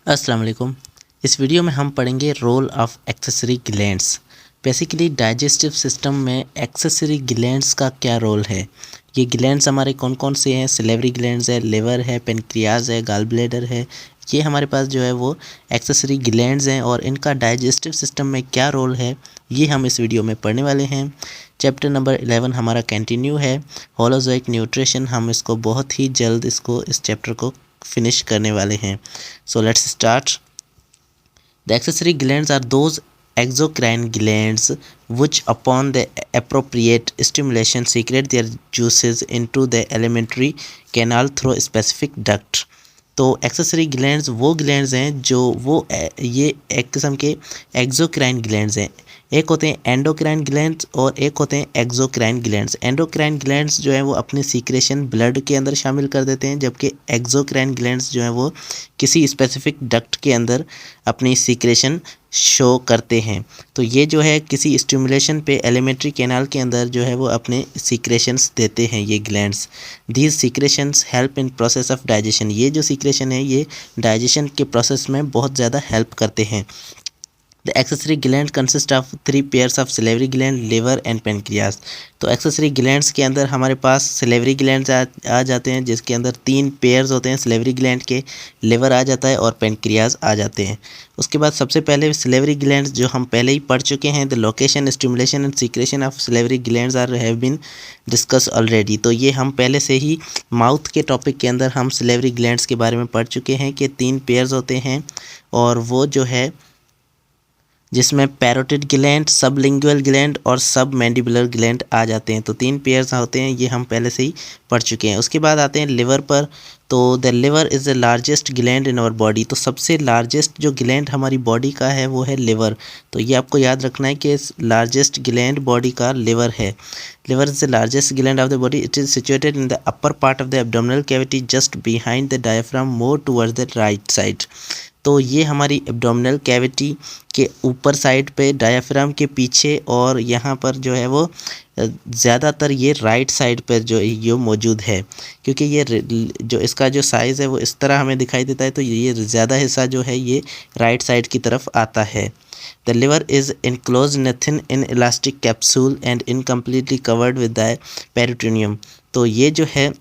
अस्सलाम वालेकुम। इस वीडियो में हम पढ़ेंगे role of accessory glands. Basically digestive system में एक्सेसरी ग्लैंड्स का क्या रोल है। ये ग्लैंड्स हमारे कौन कौन से हैं। सिलेवरी ग्लैंड्स है, लिवर है, पेनक्रियाज है, गॉल ब्लैडर है। ये हमारे पास जो है वो एक्सेसरी ग्लैंड्स हैं और इनका डाइजेस्टिव सिस्टम में क्या रोल है ये हम इस वीडियो में पढ़ने वाले हैं। चैप्टर नंबर 11 हमारा कंटिन्यू है। होलोजोइक न्यूट्रिशन, हम इसको बहुत ही जल्द इस चैप्टर को फिनिश करने वाले हैं। So let's start. The accessory glands are those exocrine glands which upon the appropriate stimulation secrete their juices into the alimentary canal through a specific duct. तो एक्सेसरी ग्लैंड्स वो ग्लैंड्स हैं जो ये एक किस्म के एक्सोक्राइन ग्लैंड्स हैं। एक होते हैं एंडोक्राइन ग्लैंड्स और एक होते हैं एक्सोक्राइन ग्लैंड्स। एंडोक्राइन ग्लैंड्स जो है वो अपनी सीक्रेशन ब्लड के अंदर शामिल कर देते हैं, जबकि एक्सोक्राइन ग्लैंड्स जो है वो किसी स्पेसिफिक डक्ट के अंदर अपनी सीक्रेशन शो करते हैं। तो ये जो है किसी स्टिमुलेशन पे एलिमेंट्री कैनाल के अंदर जो है वो अपने सीक्रेशंस देते हैं ये glands. These secretions help in process of digestion. ये जो सीक्रेशन है ये डाइजेशन के प्रोसेस में बहुत ज़्यादा हेल्प करते हैं। The accessory gland consists of 3 pairs of salivary gland, liver and pancreas. तो एक्सेसरी ग्लैंड्स के अंदर हमारे पास सिलेवरी ग्लैंड्स आ जाते हैं, जिसके अंदर 3 पेयर्स होते हैं सिलेवरी ग्लैंड के। लिवर आ जाता है और पेनक्रियाज आ जाते हैं। उसके बाद सबसे पहले सिलेवरी ग्लैंड्स जो हम पहले ही पढ़ चुके हैं। The location, stimulation and secretion of salivary glands are have been discussed already. तो ये हम पहले से ही माउथ के टॉपिक के अंदर हम सिलेवरी ग्लैंड्स के बारे में पढ़ चुके हैं कि 3 पेयर्स होते हैं और वो जो है जिसमें पैरोटिड ग्लैंड, सबलिंगुअल ग्लैंड और सब मैंडिबुलर ग्लैंड आ जाते हैं। तो 3 पेयर्स होते हैं, ये हम पहले से ही पढ़ चुके हैं। उसके बाद आते हैं लिवर पर। तो the liver is the largest gland in our body. तो सबसे लार्जेस्ट जो ग्लैंड हमारी बॉडी का है वो है लिवर। तो ये आपको याद रखना है कि लार्जेस्ट ग्लैंड बॉडी का लिवर है। Liver is the largest gland of the body. It is situated in the upper part of the abdominal cavity just behind the diaphragm more towards the right side. तो ये हमारी abdominal cavity के ऊपर side पे diaphragm के पीछे और यहाँ पर जो है वो ज़्यादातर ये राइट साइड पर जो ये मौजूद है, क्योंकि ये जो इसका जो साइज़ है वो इस तरह हमें दिखाई देता है। तो ये ज़्यादा हिस्सा जो है ये राइट साइड की तरफ आता है। The liver is enclose nothing inelastic capsule and incompletely covered with the peritoneum. तो ये जो है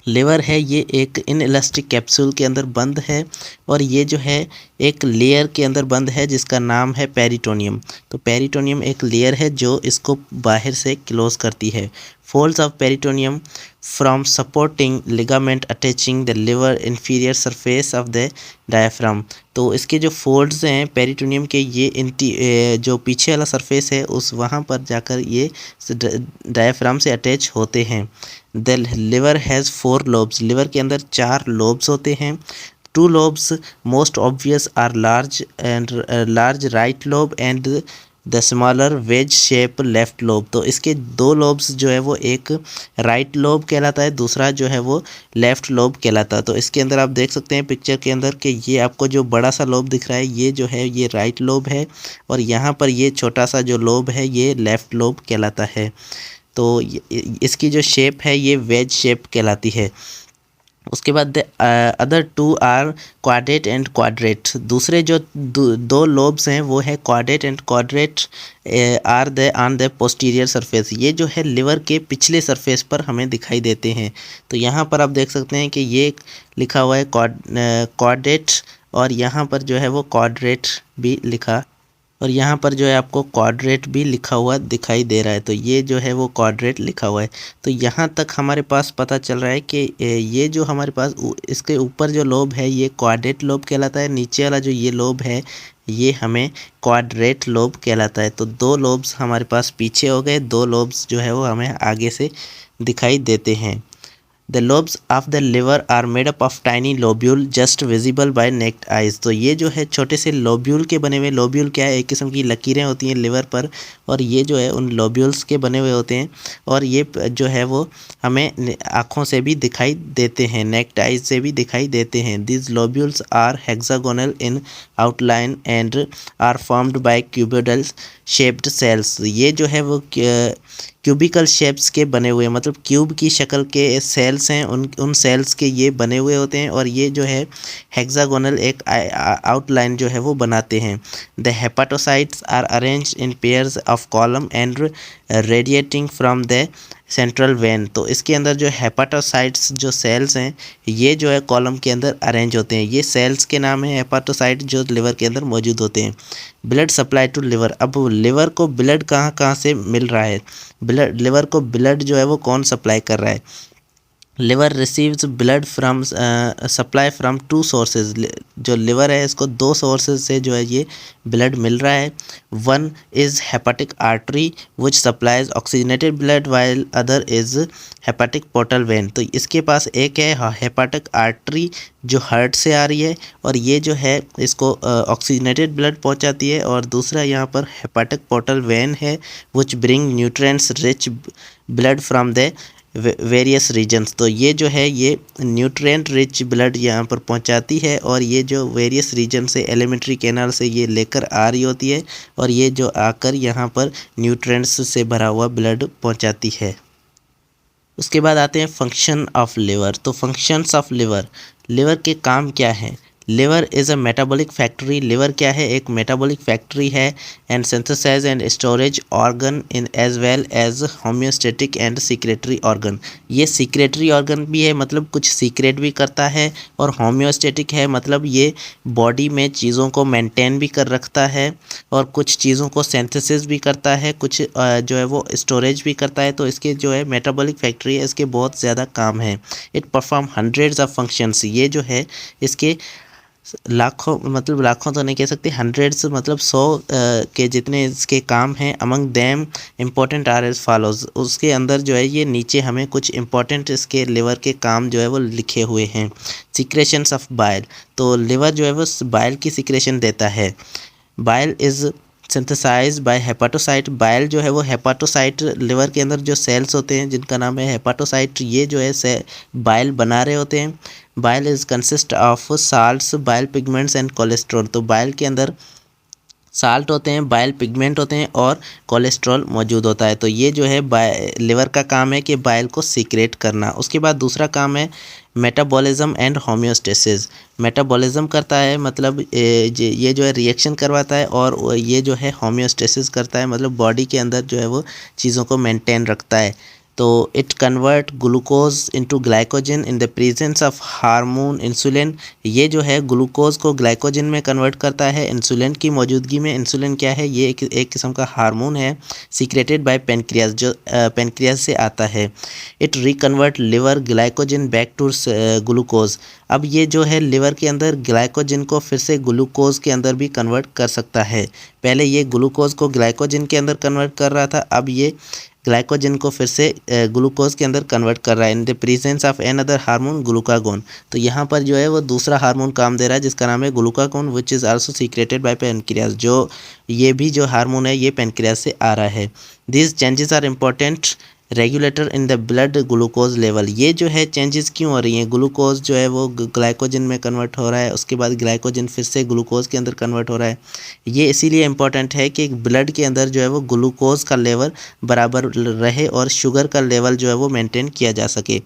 लिवर है ये एक इन इलास्टिक कैप्सूल के अंदर बंद है और ये जो है एक लेयर के अंदर बंद है जिसका नाम है पेरिटोनियम। तो पेरिटोनियम एक लेयर है जो इसको बाहर से क्लोज करती है। Folds of peritoneum from supporting ligament attaching the liver inferior surface of the diaphragm. तो इसके जो फोल्ड्स हैं पेरिटोनियम के, ये जो पीछे वाला सरफेस है उस वहाँ पर जाकर ये डायफ्राम से अटैच होते हैं। The liver has 4 lobes. Liver के अंदर 4 लोब्स होते हैं। 2 lobes most obvious are large right lobe and the smaller veg shape left lobe. तो इसके 2 लोब्स जो है वो एक राइट लोब कहलाता है, दूसरा जो है वो लेफ्ट लोब कहलाता है। तो इसके अंदर आप देख सकते हैं पिक्चर के अंदर कि ये आपको जो बड़ा सा लोब दिख रहा है ये जो है ये राइट लोब है और यहाँ पर ये छोटा सा जो लोब है ये लेफ्ट लोब कहलाता है। तो इसकी जो शेप है ये वेज शेप कहलाती है। उसके बाद other 2 are quadrate and quadrate. दूसरे जो 2 लोब्स हैं वो है quadrate and quadrate are the on the posterior surface. ये जो है लिवर के पिछले सरफेस पर हमें दिखाई देते हैं। तो यहाँ पर आप देख सकते हैं कि ये लिखा हुआ है क्वाड्रेट और यहाँ पर जो है वो क्वाड्रेट भी लिखा और यहाँ पर जो है आपको क्वाड्रेट भी लिखा हुआ दिखाई दे रहा है। तो ये जो है वो क्वाड्रेट लिखा हुआ है। तो यहाँ तक हमारे पास पता चल रहा है कि ये जो हमारे पास इसके ऊपर जो लोब है ये क्वाड्रेट लोब कहलाता है, नीचे वाला जो ये लोब है ये हमें क्वाड्रेट लोब कहलाता है। तो 2 लोब्स हमारे पास पीछे हो गए, 2 लोब्स जो है वो हमें आगे से दिखाई देते हैं। The lobes of the liver are made up of tiny lobule just visible by naked eyes। तो ये जो है छोटे से लोब्यूल के बने हुए, लोब्यूल क्या है, एक किस्म की लकीरें होती हैं लिवर पर और ये जो है उन लोब्यूल्स के बने हुए होते हैं और ये जो है वो हमें आँखों से भी दिखाई देते हैं, नेक्ड आइज से भी दिखाई देते हैं। These lobules are hexagonal in outline and are formed by cuboidal shaped cells। ये जो है वो क्यूबिकल शेप्स के बने हुए, मतलब क्यूब की शक्ल के सेल्स हैं, उन सेल्स के ये बने हुए होते हैं और ये जो है हेक्सागोनल एक आउटलाइन जो है वो बनाते हैं। The hepatocytes are arranged in pairs of column and radiating from the central vein. तो इसके अंदर जो हेपाटोसाइट्स जो सेल्स हैं ये जो है कॉलम के अंदर अरेंज होते हैं। ये सेल्स के नाम है हेपाटोसाइट जो लिवर के अंदर मौजूद होते हैं। ब्लड सप्लाई टू लिवर, अब लिवर को ब्लड कहाँ कहाँ से मिल रहा है, लिवर को ब्लड जो है वो कौन सप्लाई कर रहा है। Liver receives blood from supply from two sources, जो लिवर है इसको दो सोर्सेज से जो है ये ब्लड मिल रहा है। One is hepatic artery which supplies oxygenated blood while other is hepatic portal when. तो इसके पास एक है हेपाटिक आर्टरी जो हार्ट से आ रही है और ये जो है इसको ऑक्सीजनेटेड ब्लड पहुंचाती है, और दूसरा यहाँ पर हेपाटिक पोर्टल वेन है which bring nutrients rich blood from the various regions. तो ये जो है ये न्यूट्रिएंट रिच ब्लड यहाँ पर पहुँचाती है और ये जो वेरियस रीजन से एलिमेंट्री कैनाल से ये लेकर आ रही होती है और ये जो आकर यहाँ पर न्यूट्रिएंट्स से भरा हुआ ब्लड पहुँचाती है। उसके बाद आते हैं फंक्शन ऑफ लिवर। तो फंक्शंस ऑफ लिवर, लिवर के काम क्या हैं। Liver is a metabolic factory, liver क्या है, एक मेटाबॉलिक फैक्ट्री है। And synthesise and storage organ in as well as homeostatic and secretory organ. ये सीक्रेटरी ऑर्गन भी है, मतलब कुछ सीक्रेट भी करता है, और होम्योस्टेटिक है मतलब ये बॉडी में चीज़ों को मेंटेन भी कर रखता है और कुछ चीज़ों को सिंथेसिस भी करता है, कुछ जो है वो स्टोरेज भी करता है। तो इसके जो है मेटाबॉलिक फैक्ट्री है, इसके बहुत ज़्यादा काम है। It perform hundreds of functions, ये जो है इसके लाखों, मतलब लाखों तो नहीं कह सकते, हंड्रेड्स मतलब 100 के जितने इसके काम हैं। Among them important are as follows, उसके अंदर जो है ये नीचे हमें कुछ इंपॉर्टेंट इसके लिवर के काम जो है वो लिखे हुए हैं। सिक्रेशंस ऑफ बाइल, तो लिवर जो है वो बाइल की सिक्रेशन देता है। Bile is synthesise by hepatocyte, bile जो है वो हेपाटोसाइट, लिवर के अंदर जो सेल्स होते हैं जिनका नाम है हेपाटोसाइट, ये जो है बाइल बना रहे होते हैं। Bile is consist of salts, bile pigments and cholesterol. तो बाइल के अंदर साल्ट होते हैं, बाइल पिगमेंट होते हैं और कोलेस्ट्रॉल मौजूद होता है। तो ये जो है लिवर का काम है कि बाइल को सीक्रेट करना। उसके बाद दूसरा काम है मेटाबॉलिज्म एंड होम्योस्टेसिस। मेटाबॉलिज्म करता है मतलब ये जो है रिएक्शन करवाता है, और ये जो है होम्योस्टेसिस करता है मतलब बॉडी के अंदर जो है वो चीज़ों को मेंटेन रखता है। तो it convert glucose into glycogen in the presence of hormone insulin. ये जो है ग्लूकोज को ग्लाइकोजन में कन्वर्ट करता है इंसुलिन की मौजूदगी में। इंसुलिन क्या है, ये एक किस्म का हार्मोन है, सीक्रेटेड बाय पेनक्रियाज, जो पेनक्रियाज से आता है। It reconvert liver glycogen back to glucose. अब ये जो है लिवर के अंदर ग्लाइकोजन को फिर से ग्लूकोज के अंदर भी कन्वर्ट कर सकता है। पहले ये ग्लूकोज को ग्लाइकोजन के अंदर कन्वर्ट कर रहा था, अब ये ग्लाइकोजन को फिर से ग्लूकोज के अंदर कन्वर्ट कर रहा है in the presence of another hormone glucagon. तो यहाँ पर जो है वो दूसरा हार्मोन काम दे रहा है जिसका नाम है glucagon which is also secreted by pancreas. जो ये भी जो हार्मोन है ये पेनक्रियाज से आ रहा है। These changes are important regulator in the blood glucose level. ये जो है चेंजेस क्यों हो रही हैं, ग्लूकोज जो है वो ग्लाइकोजन में कन्वर्ट हो रहा है, उसके बाद ग्लाइकोजन फिर से ग्लूकोज के अंदर कन्वर्ट हो रहा है। ये इसीलिए इम्पोर्टेंट है कि ब्लड के अंदर जो है वो ग्लूकोज का लेवल बराबर रहे और शुगर का लेवल जो है वो मेंटेन किया जा सके।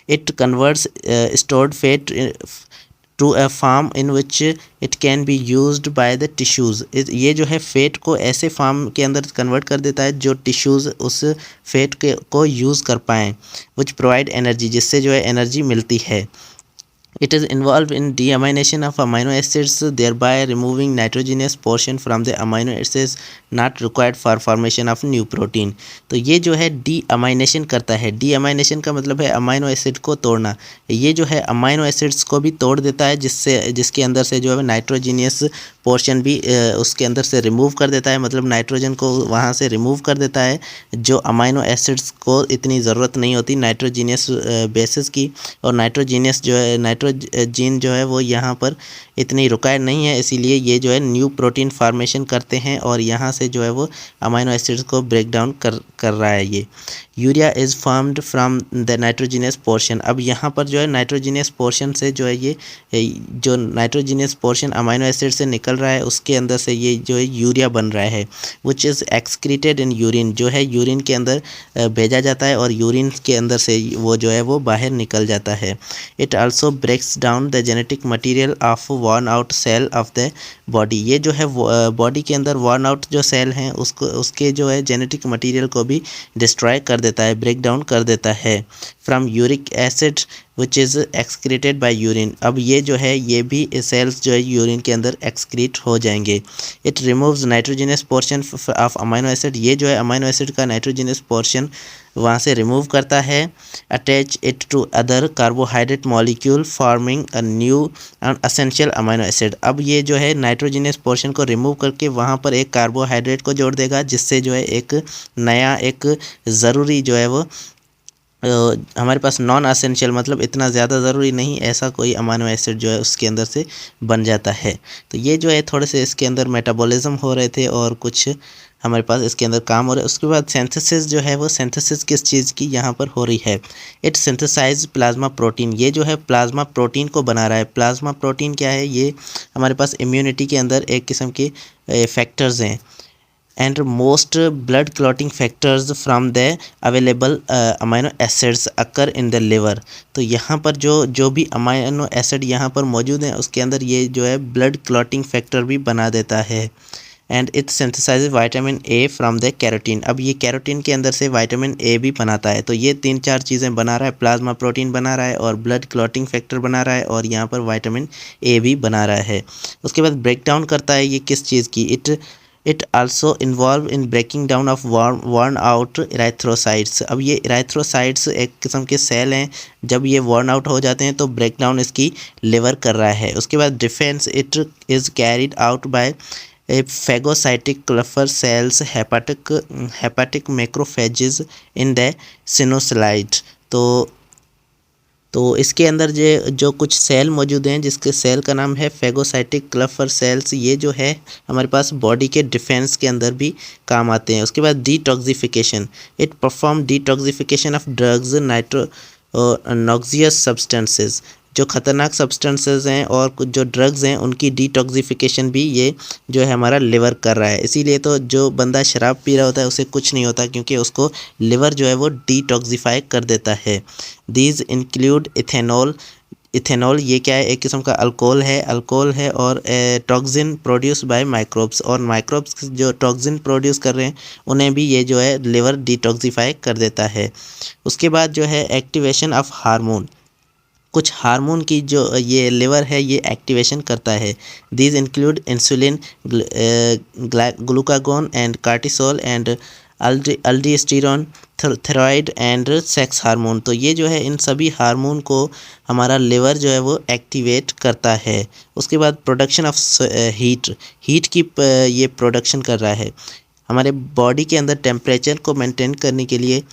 It converts stored fat to a form in which it can be used by the tissues. ये जो है फेट को ऐसे फॉर्म के अंदर कन्वर्ट कर देता है जो टिश्यूज़ उस फेट के को यूज़ कर पाएँ, विच प्रोवाइड एनर्जी, जिससे जो है एनर्जी मिलती है। It is involved in deamination of amino acids, thereby removing nitrogenous portion from the amino acids not required for formation of new protein। तो ये जो है डीअमाइनेशन करता है। डीअमाइनेशन का मतलब है अमाइनो एसिड को तोड़ना। ये जो है अमाइनो एसिड्स को भी तोड़ देता है जिसके अंदर से जो है नाइट्रोजीनियस पोर्शन भी उसके अंदर से रिमूव कर देता है, मतलब नाइट्रोजन को वहाँ से रिमूव कर देता है जो अमाइनो एसिड्स को इतनी ज़रूरत नहीं होती नाइट्रोजीनियस बेसिस की। और नाइट्रोजीनियस जो है नाइट्रोजन जो है वो यहाँ पर इतनी रिक्वायर्ड नहीं है, इसीलिए ये जो है न्यू प्रोटीन फार्मेशन करते हैं और यहाँ से जो है वो अमाइनो एसिड्स को ब्रेक डाउन कर रहा है। ये urea is formed from the nitrogenous portion. अब यहाँ पर जो है नाइट्रोजिनियस पोर्शन से जो है ये जो नाइट्रोजिनियस पोर्शन अमाइनो एसिड से निकल रहा है उसके अंदर से ये जो है यूरिया बन रहा है, which is excreted in urine, जो है यूरिन के अंदर भेजा जाता है और यूरिन के अंदर से वो जो है वो बाहर निकल जाता है। It also breaks down the genetic material of worn out cell of the body. ये जो है बॉडी के अंदर वर्न आउट जो सेल हैं उसके जो है जेनेटिक मटीरियल को भी डिस्ट्रॉय कर देता है, ब्रेक डाउन कर देता है। From uric acid which is excreted by urine. अब ये जो है ये भी सेल्स जो है यूरिन के अंदर एक्सक्रीट हो जाएंगे। It removes nitrogenous portion of amino acid. ये जो है अमाइनो एसिड का नाइट्रोजिनस पोर्शन वहाँ से रिमूव करता है। Attach it to other carbohydrate molecule forming a new and essential amino acid. अब ये जो है नाइट्रोजिनस पोर्शन को रिमूव करके वहाँ पर एक कार्बोहाइड्रेट को जोड़ देगा, जिससे जो है एक नया एक ज़रूरी जो है वो हमारे पास नॉन असेंशियल मतलब इतना ज़्यादा ज़रूरी नहीं ऐसा कोई अमाइनो एसिड जो है उसके अंदर से बन जाता है। तो ये जो है थोड़े से इसके अंदर मेटाबॉलिज्म हो रहे थे और कुछ हमारे पास इसके अंदर काम हो रहा है। उसके बाद सिंथेसिस जो है वो सिंथेसिस किस चीज़ की यहाँ पर हो रही है? It synthesise plasma protein. ये जो है प्लाज्मा प्रोटीन को बना रहा है। प्लाज्मा प्रोटीन क्या है? ये हमारे पास इम्यूनिटी के अंदर एक किस्म के फैक्टर्स हैं and most blood clotting factors from the available amino acids occur in the liver। तो यहाँ पर जो भी अमाइनो एसिड यहाँ पर मौजूद हैं उसके अंदर ये जो है ब्लड क्लॉटिंग फैक्टर भी बना देता है। And it synthesise vitamin A from the carotene. अब ये कैरोटीन के अंदर से विटामिन ए भी बनाता है। तो ये 3-4 चीज़ें बना रहा है, प्लाज्मा प्रोटीन बना रहा है और ब्लड क्लॉटिंग फैक्टर बना रहा है और यहाँ पर विटामिन ए भी बना रहा है। उसके बाद ब्रेक डाउन करता है ये किस चीज़ की? It also involve in breaking down of worn out erythrocytes. अब ये इराथ्रोसाइट्स एक किस्म के सेल हैं, जब ये वर्न आउट हो जाते हैं तो ब्रेक डाउन इसकी लिवर कर रहा है। उसके बाद defence it is carried out by phagocytic Kupffer cells, hepatic macrophages in the sinusoid। तो इसके अंदर जो कुछ सेल मौजूद हैं जिसके सेल का नाम है फेगोसाइटिक क्लफर सेल्स, ये जो है हमारे पास बॉडी के डिफेंस के अंदर भी काम आते हैं। उसके बाद detoxification, it perform detoxification of drugs noxious substances. जो ख़तरनाक सब्सटेंसेस हैं और कुछ जो ड्रग्स हैं उनकी डिटॉक्सिफिकेशन भी ये जो है हमारा लिवर कर रहा है। इसीलिए तो जो बंदा शराब पी रहा होता है उसे कुछ नहीं होता, क्योंकि उसको लिवर जो है वो डिटॉक्सिफाई कर देता है। These include ethanol. इथेनॉल ये क्या है? एक किस्म का अल्कोहल है और टॉक्सिन प्रोड्यूस बाय माइक्रोब्स, और माइक्रोब्स जो टॉक्सिन प्रोड्यूस कर रहे हैं उन्हें भी ये जो है लिवर डिटॉक्सिफाई कर देता है। उसके बाद जो है एक्टिवेशन ऑफ हार्मोन, कुछ हार्मोन की जो ये लिवर है ये एक्टिवेशन करता है। These include insulin, glucagon and cortisol and अल्डोस्टेरोन, thyroid and sex hormone. तो ये जो है इन सभी हार्मोन को हमारा लिवर जो है वो एक्टिवेट करता है। उसके बाद प्रोडक्शन ऑफ हीट की ये प्रोडक्शन कर रहा है। हमारे बॉडी के अंदर टेम्परेचर को मेंटेन करने के लिए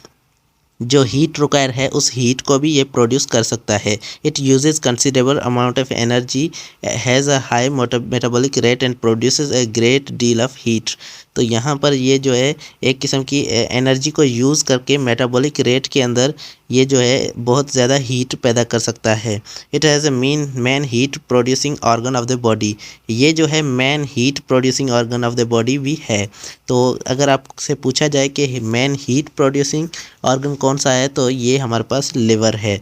जो हीट रिक्वायर है उस हीट को भी ये प्रोड्यूस कर सकता है। It uses considerable amount of energy, has a high metabolic rate and produces a great deal of heat. तो यहाँ पर ये जो है एक किस्म की एनर्जी को यूज़ करके मेटाबॉलिक रेट के अंदर ये जो है बहुत ज़्यादा हीट पैदा कर सकता है। It has a man heat producing organ of the body. ये जो है man heat producing organ of the body भी है। तो अगर आपसे पूछा जाए कि मैन हीट प्रोड्यूसिंग ऑर्गन कौन सा है तो ये हमारे पास लिवर है।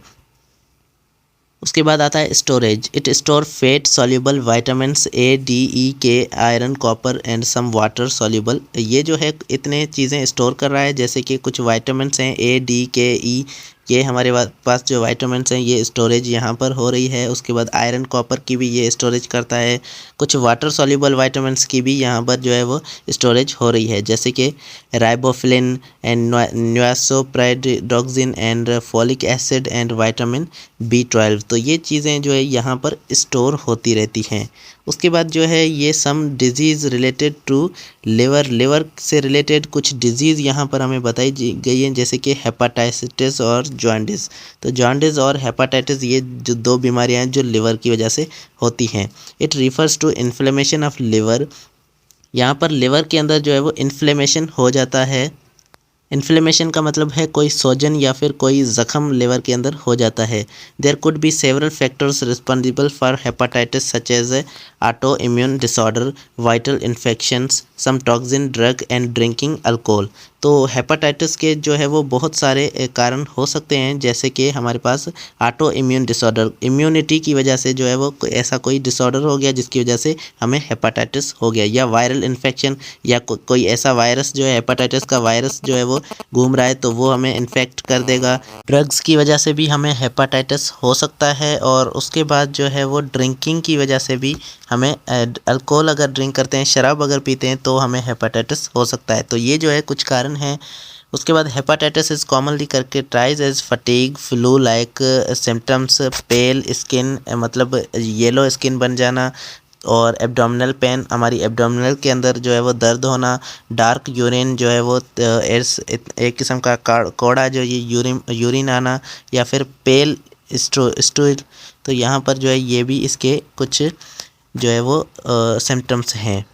उसके बाद आता है storage. It store fat soluble vitamins A, D, E, K, iron, copper and some water soluble. ये जो है इतने चीज़ें स्टोर कर रहा है, जैसे कि कुछ विटामिन्स हैं ए, डी, के, ई, ये हमारे पास जो विटामिन्स हैं ये स्टोरेज यहाँ पर हो रही है। उसके बाद आयरन कॉपर की भी ये स्टोरेज करता है। कुछ वाटर सॉल्युबल विटामिन्स की भी यहाँ पर जो है वो स्टोरेज हो रही है, जैसे कि riboflavin and niacin pyridoxine and folic acid and vitamin B12। तो ये चीज़ें जो है यहाँ पर स्टोर होती रहती हैं। उसके बाद जो है ये सम डिजीज़ रिलेटेड टू लिवर से रिलेटेड कुछ डिजीज़ यहाँ पर हमें बताई गई हैं, जैसे कि हेपाटाइटिस और जॉन्डिस। तो जॉन्डिस और हेपाटाइटिस ये जो दो बीमारियां हैं जो लिवर की वजह से होती हैं। It refers to inflammation of liver. यहाँ पर लिवर के अंदर जो है वो इन्फ्लेमेशन हो जाता है। इन्फ्लेमेशन का मतलब है कोई सोजन या फिर कोई जख्म लिवर के अंदर हो जाता है। There could be several factors responsible for hepatitis such as autoimmune disorder, viral infections, some toxin drug and drinking alcohol. तो हेपाटाइटिस के जो है वो बहुत सारे कारण हो सकते हैं, जैसे कि हमारे पास ऑटो इम्यून डिसऑर्डर, इम्यूनिटी की वजह से जो है वो ऐसा कोई डिसऑर्डर हो गया जिसकी वजह से हमें हेपाटाइटिस हो गया, या वायरल इन्फेक्शन, या कोई ऐसा वायरस जो है हेपाटाइटिस का वायरस जो है वो घूम रहा है तो वो हमें इन्फेक्ट कर देगा। ड्रग्स की वजह से भी हमें हेपाटाइटिस हो सकता है, और उसके बाद जो है वो ड्रिंकिंग की वजह से भी हमें अल्कोहल अगर ड्रिंक करते हैं, शराब अगर पीते हैं तो हमें हेपाटाइटिस हो सकता है। तो ये जो है कुछ कारण हैं। उसके बाद hepatitis is commonly characterise as fatigue, flu like symptoms, pale skin मतलब येलो स्किन बन जाना, और एब्डोमिनल पेन, हमारी एब्डोमिनल के अंदर जो है वो दर्द होना, डार्क यूरिन जो है वो एक किस्म का कोड़ा जो ये यूरिन आना, या फिर पेल स्टूल। तो यहाँ पर जो है ये भी इसके कुछ जो है वो सिम्टम्स हैं।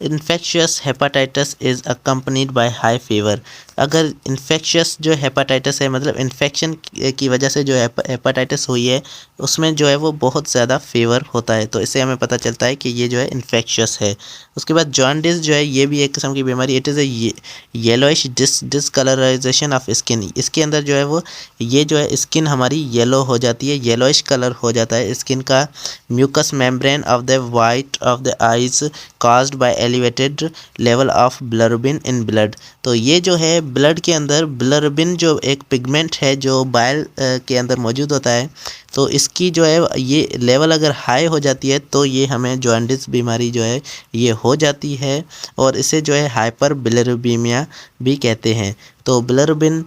Infectious hepatitis is accompanied by high fever. अगर इन्फेक्शियस जो हेपाटाइटिस है, मतलब इन्फेक्शन की वजह से जो हेपाटाइटिस हुई है, उसमें जो है वो बहुत ज़्यादा फीवर होता है, तो इससे हमें पता चलता है कि ये जो है इन्फेक्शियस है। उसके बाद जॉन्डिस जो है ये भी एक किस्म की बीमारी। It is a yellowish discolouration of skin. इसके अंदर जो है वो ये जो है स्किन हमारी येलो हो जाती है, येलोइश कलर हो जाता है स्किन का। Mucus membrane of the white of the eyes caused by elevated level of bilirubin in blood। तो ये जो है ब्लड के अंदर बिलरुबिन जो एक पिगमेंट है जो बाइल के अंदर मौजूद होता है, तो इसकी जो है ये लेवल अगर हाई हो जाती है तो ये हमें जॉन्डिस बीमारी जो है ये हो जाती है, और इसे जो है हाइपर बिलिरुबिमिया भी कहते हैं। तो bilirubin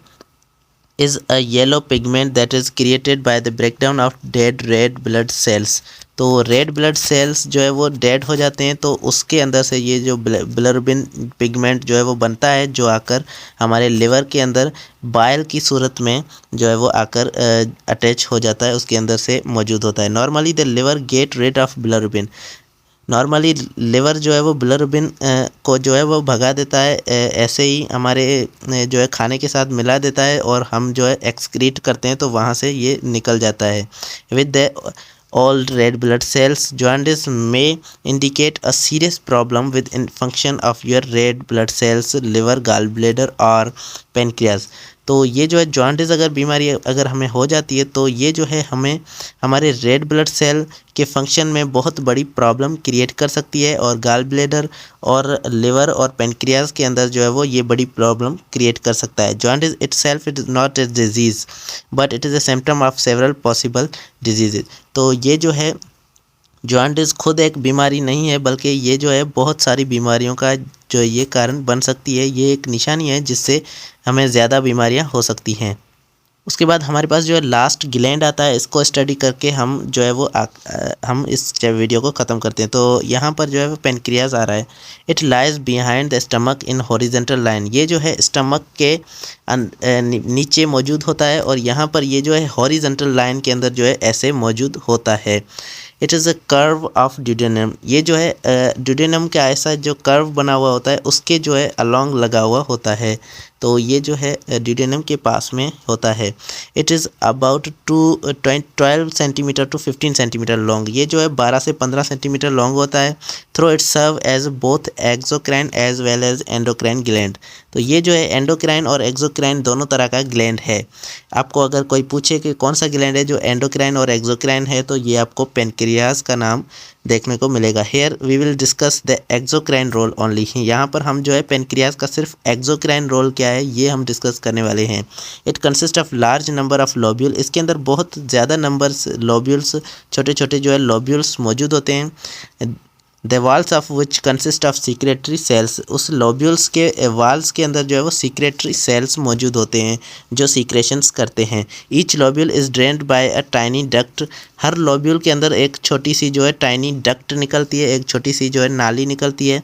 is a yellow pigment that is created by the breakdown of dead red blood cells। तो रेड ब्लड सेल्स जो है वो डेड हो जाते हैं, तो उसके अंदर से ये जो बिलिरुबिन पिगमेंट जो है वो बनता है, जो आकर हमारे लिवर के अंदर बाइल की सूरत में जो है वो आकर अटैच हो जाता है, उसके अंदर से मौजूद होता है। Normally the liver get rid of bilirubin. Normally liver जो है वो बिलिरुबिन को जो है वो भगा देता है, ऐसे ही हमारे जो है खाने के साथ मिला देता है, और हम जो है एक्सक्रीट करते हैं तो वहाँ से ये निकल जाता है। With the all red blood cells, jaundice may indicate a serious problem with function of your red blood cells, liver, gallbladder और pancreas। तो ये जो है जॉन्डिस अगर बीमारी अगर हमें हो जाती है तो ये जो है हमें हमारे रेड ब्लड सेल के फंक्शन में बहुत बड़ी प्रॉब्लम क्रिएट कर सकती है, और गाल ब्लैडर और लिवर और पेनक्रियाज के अंदर जो है वो ये बड़ी प्रॉब्लम क्रिएट कर सकता है। Jaundice itself it is not a disease but it is A symptom of several possible diseases. तो ये जो है जॉन्डिस खुद एक बीमारी नहीं है, बल्कि ये जो है बहुत सारी बीमारियों का जो ये कारण बन सकती है, ये एक निशानी है जिससे हमें ज़्यादा बीमारियां हो सकती हैं। उसके बाद हमारे पास जो है लास्ट ग्लैंड आता है, इसको स्टडी करके हम जो है वो हम इस वीडियो को ख़त्म करते हैं। तो यहाँ पर जो है वो पेनक्रियाज आ रहा है। It lies behind the stomach in horizontal line. ये जो है स्टमक के नीचे मौजूद होता है, और यहाँ पर ये जो है हॉरिजेंटल लाइन के अंदर जो है ऐसे मौजूद होता है। It is a curve of duodenum. ये जो है ड्यूडेनम का ऐसा जो कर्व बना हुआ होता है उसके जो है अलॉन्ग लगा हुआ होता है, तो ये जो है ड्यूडेनम के पास में होता है। It is about 12 centimetre to 15 centimetre long. ये जो है 12 से 15 सेंटीमीटर लॉन्ग होता है। Through it serve as both exocrine as well as endocrine gland. तो ये जो है एंडोक्राइन और एक्सोक्राइन दोनों तरह का ग्लैंड है। आपको अगर कोई पूछे कि कौन सा ग्लैंड है जो एंडोक्राइन और एक्सोक्राइन है, तो ये आपको पेनक्रियाज का नाम देखने को मिलेगा। Here we will discuss the exocrine role only. यहाँ पर हम जो है पेनक्रियाज का सिर्फ एक्सोक्राइन रोल क्या है ये हम डिस्कस करने वाले हैं। It consist of large number of lobule. इसके अंदर बहुत ज़्यादा नंबर्स लोब्यूल्स, छोटे छोटे जो है लोब्यूल्स मौजूद होते हैं। The walls of which consist of secretory cells. उस लोब्यूल्स के वाल्स के अंदर जो है वो सीक्रेटरी सेल्स मौजूद होते हैं जो सीक्रेशंस करते हैं। Each lobule is drained by a tiny duct. हर लोब्यूल के अंदर एक छोटी सी जो है टाइनी डक्ट निकलती है, एक छोटी सी जो है नाली निकलती है।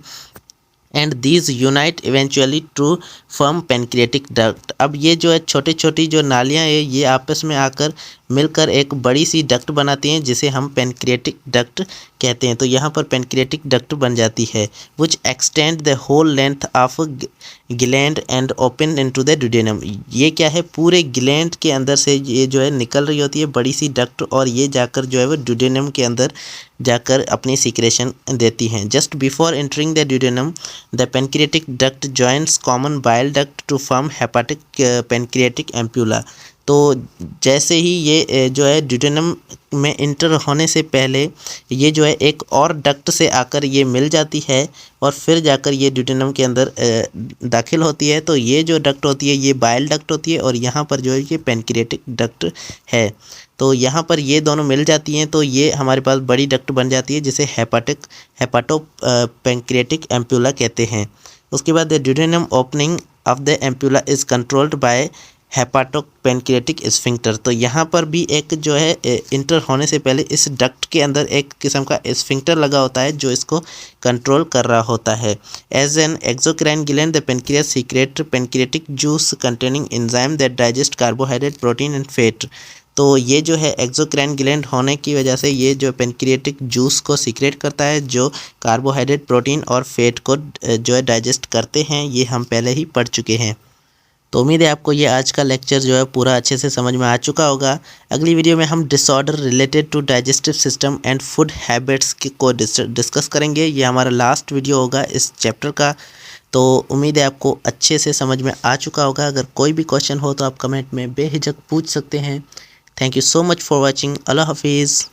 And these unite eventually to form pancreatic duct. अब ये जो है छोटी छोटी जो नालियाँ है ये आपस में आकर मिलकर एक बड़ी सी डक्ट बनाती हैं जिसे हम पेनक्रिएटिक डक्ट कहते हैं। तो यहाँ पर पेनक्रिएटिक डक्ट बन जाती है which extend the whole length of gland and open into the duodenum. ये क्या है, पूरे ग्लैंड के अंदर से ये जो है निकल रही होती है बड़ी सी डक्ट, और ये जाकर जो है वो ड्यूडेनम के अंदर जाकर अपनी सीक्रेशन देती हैं। Just before entering the duodenum the pancreatic duct joins common bile duct to form hepatic pancreatic ampulla. तो जैसे ही ये जो है ड्यूडेनम में इंटर होने से पहले ये जो है एक और डक्ट से आकर ये मिल जाती है और फिर जाकर ये ड्यूडेनम के अंदर दाखिल होती है। तो ये जो डक्ट होती है ये बाइल डक्ट होती है और यहाँ पर जो है ये पेनक्रिएटिक डक्ट है। तो यहाँ पर ये दोनों मिल जाती हैं तो ये हमारे पास बड़ी डक्ट बन जाती है जिसे हेपाटो पेनक्रिएटिक एम्प्यूला कहते हैं। उसके बाद the duodenum opening of the ampulla is controlled by hepatopancreatic sphincter. तो यहाँ पर भी एक जो है इंटर होने से पहले इस डक्ट के अंदर एक किस्म का स्फिंक्टर लगा होता है जो इसको कंट्रोल कर रहा होता है। As an exocrine gland the pancreas secrete pancreatic juice containing enzyme that digest carbohydrate protein and fat. तो ये जो है एक्सोक्राइन ग्लैंड होने की वजह से ये जो पेनक्रिएटिक जूस को सीक्रेट करता है जो कार्बोहाइड्रेट प्रोटीन और फैट को जो है डाइजेस्ट करते हैं। ये हम पहले ही पढ़ चुके हैं। तो उम्मीद है आपको ये आज का लेक्चर जो है पूरा अच्छे से समझ में आ चुका होगा। अगली वीडियो में हम disorder related to digestive system and food habits को डिस्कस करेंगे। ये हमारा लास्ट वीडियो होगा इस चैप्टर का। तो उम्मीद है आपको अच्छे से समझ में आ चुका होगा। अगर कोई भी क्वेश्चन हो तो आप कमेंट में बेहिचक पूछ सकते हैं। Thank you so much for watching. अल्लाह हाफिज़।